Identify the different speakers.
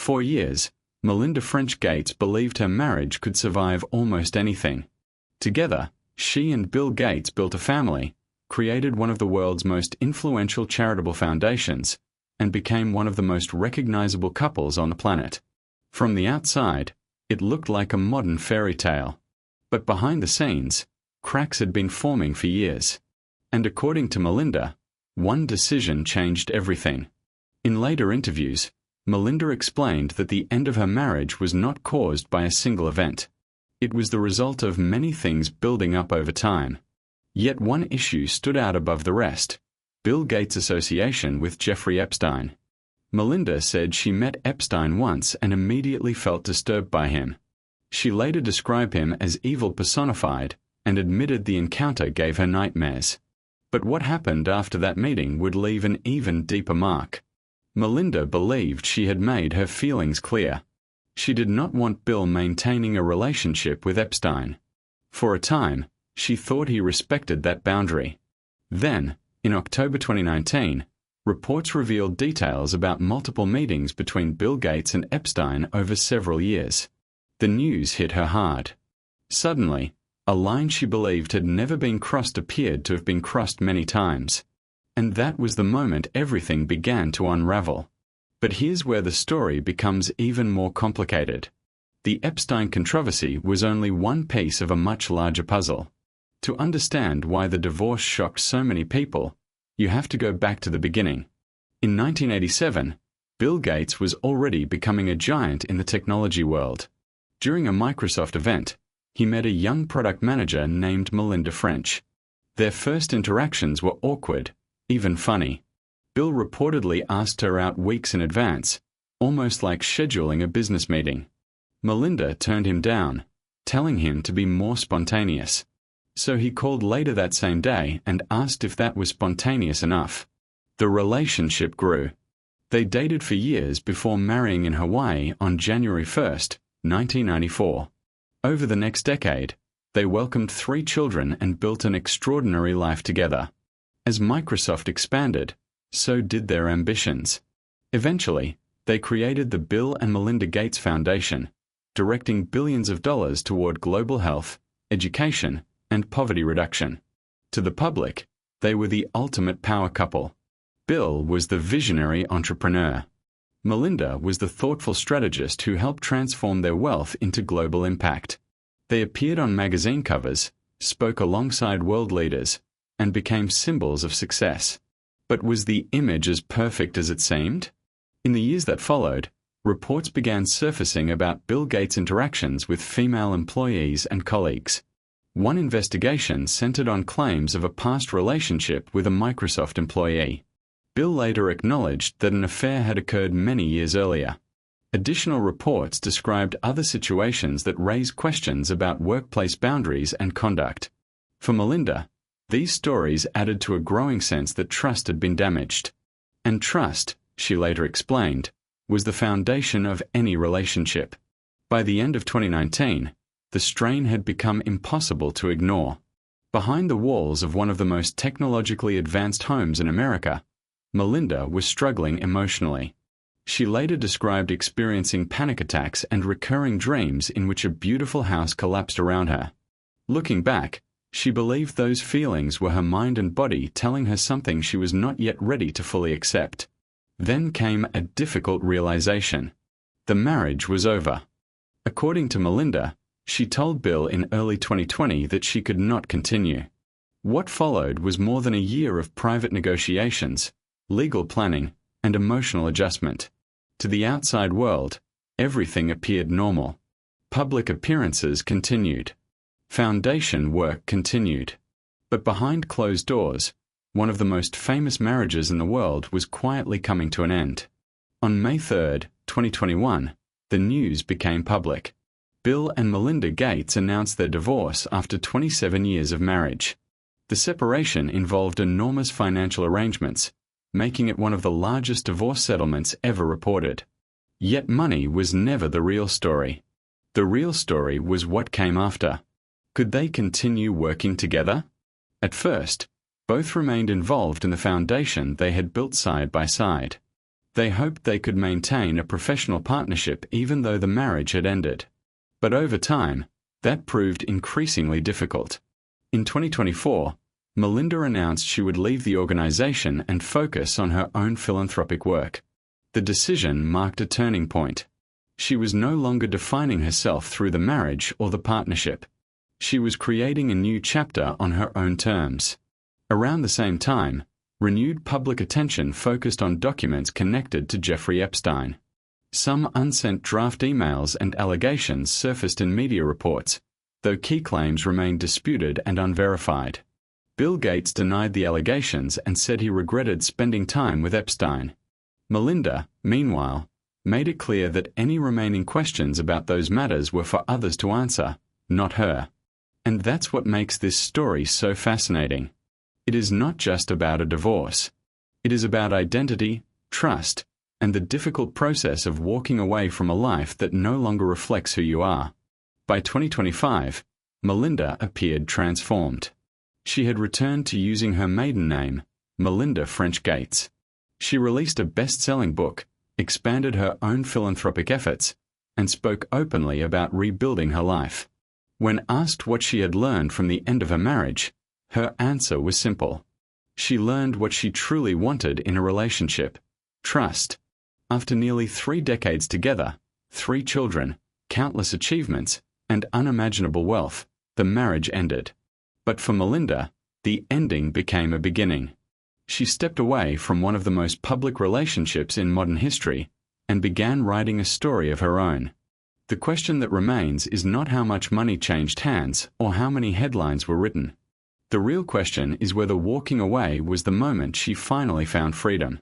Speaker 1: For years, Melinda French Gates believed her marriage could survive almost anything. Together, she and Bill Gates built a family, created one of the world's most influential charitable foundations, and became one of the most recognizable couples on the planet. From the outside, it looked like a modern fairy tale. But behind the scenes, cracks had been forming for years. And according to Melinda, one decision changed everything. In later interviews, Melinda explained that the end of her marriage was not caused by a single event. It was the result of many things building up over time. Yet one issue stood out above the rest: Bill Gates' association with Jeffrey Epstein. Melinda said she met Epstein once and immediately felt disturbed by him. She later described him as evil personified and admitted the encounter gave her nightmares. But what happened after that meeting would leave an even deeper mark. Melinda believed she had made her feelings clear. She did not want Bill maintaining a relationship with Epstein. For a time, she thought he respected that boundary. Then, in October 2019, reports revealed details about multiple meetings between Bill Gates and Epstein over several years. The news hit her hard. Suddenly, a line she believed had never been crossed appeared to have been crossed many times. And that was the moment everything began to unravel. But here's where the story becomes even more complicated. The Epstein controversy was only one piece of a much larger puzzle. To understand why the divorce shocked so many people, you have to go back to the beginning. In 1987, Bill Gates was already becoming a giant in the technology world. During a Microsoft event, he met a young product manager named Melinda French. Their first interactions were awkward, even funny. Bill reportedly asked her out weeks in advance, almost like scheduling a business meeting. Melinda turned him down, telling him to be more spontaneous. So he called later that same day and asked if that was spontaneous enough. The relationship grew. They dated for years before marrying in Hawaii on January 1st, 1994. Over the next decade, they welcomed 3 children and built an extraordinary life together. As Microsoft expanded, so did their ambitions. Eventually, they created the Bill and Melinda Gates Foundation, directing billions of dollars toward global health, education, and poverty reduction. To the public, they were the ultimate power couple. Bill was the visionary entrepreneur. Melinda was the thoughtful strategist who helped transform their wealth into global impact. They appeared on magazine covers, spoke alongside world leaders, and became symbols of success. But was the image as perfect as it seemed? In the years that followed, reports began surfacing about Bill Gates' interactions with female employees and colleagues. One investigation centered on claims of a past relationship with a Microsoft employee. Bill later acknowledged that an affair had occurred many years earlier. Additional reports described other situations that raised questions about workplace boundaries and conduct. For Melinda, these stories added to a growing sense that trust had been damaged. And trust, she later explained, was the foundation of any relationship. By the end of 2019, the strain had become impossible to ignore. Behind the walls of one of the most technologically advanced homes in America, Melinda was struggling emotionally. She later described experiencing panic attacks and recurring dreams in which a beautiful house collapsed around her. Looking back, she believed those feelings were her mind and body telling her something she was not yet ready to fully accept. Then came a difficult realization. The marriage was over. According to Melinda, she told Bill in early 2020 that she could not continue. What followed was more than a year of private negotiations, legal planning, and emotional adjustment. To the outside world, everything appeared normal. Public appearances continued. Foundation work continued. But behind closed doors, one of the most famous marriages in the world was quietly coming to an end. On May 3, 2021, the news became public. Bill and Melinda Gates announced their divorce after 27 years of marriage. The separation involved enormous financial arrangements, making it one of the largest divorce settlements ever reported. Yet money was never the real story. The real story was what came after. Could they continue working together? At first, both remained involved in the foundation they had built side by side. They hoped they could maintain a professional partnership even though the marriage had ended. But over time, that proved increasingly difficult. In 2024, Melinda announced she would leave the organization and focus on her own philanthropic work. The decision marked a turning point. She was no longer defining herself through the marriage or the partnership. She was creating a new chapter on her own terms. Around the same time, renewed public attention focused on documents connected to Jeffrey Epstein. Some unsent draft emails and allegations surfaced in media reports, though key claims remained disputed and unverified. Bill Gates denied the allegations and said he regretted spending time with Epstein. Melinda, meanwhile, made it clear that any remaining questions about those matters were for others to answer, not her. And that's what makes this story so fascinating. It is not just about a divorce. It is about identity, trust, and the difficult process of walking away from a life that no longer reflects who you are. By 2025, Melinda appeared transformed. She had returned to using her maiden name, Melinda French Gates. She released a best-selling book, expanded her own philanthropic efforts, and spoke openly about rebuilding her life. When asked what she had learned from the end of her marriage, her answer was simple. She learned what she truly wanted in a relationship: trust. After nearly 3 decades together, 3 children, countless achievements, and unimaginable wealth, the marriage ended. But for Melinda, the ending became a beginning. She stepped away from one of the most public relationships in modern history and began writing a story of her own. The question that remains is not how much money changed hands or how many headlines were written. The real question is whether walking away was the moment she finally found freedom.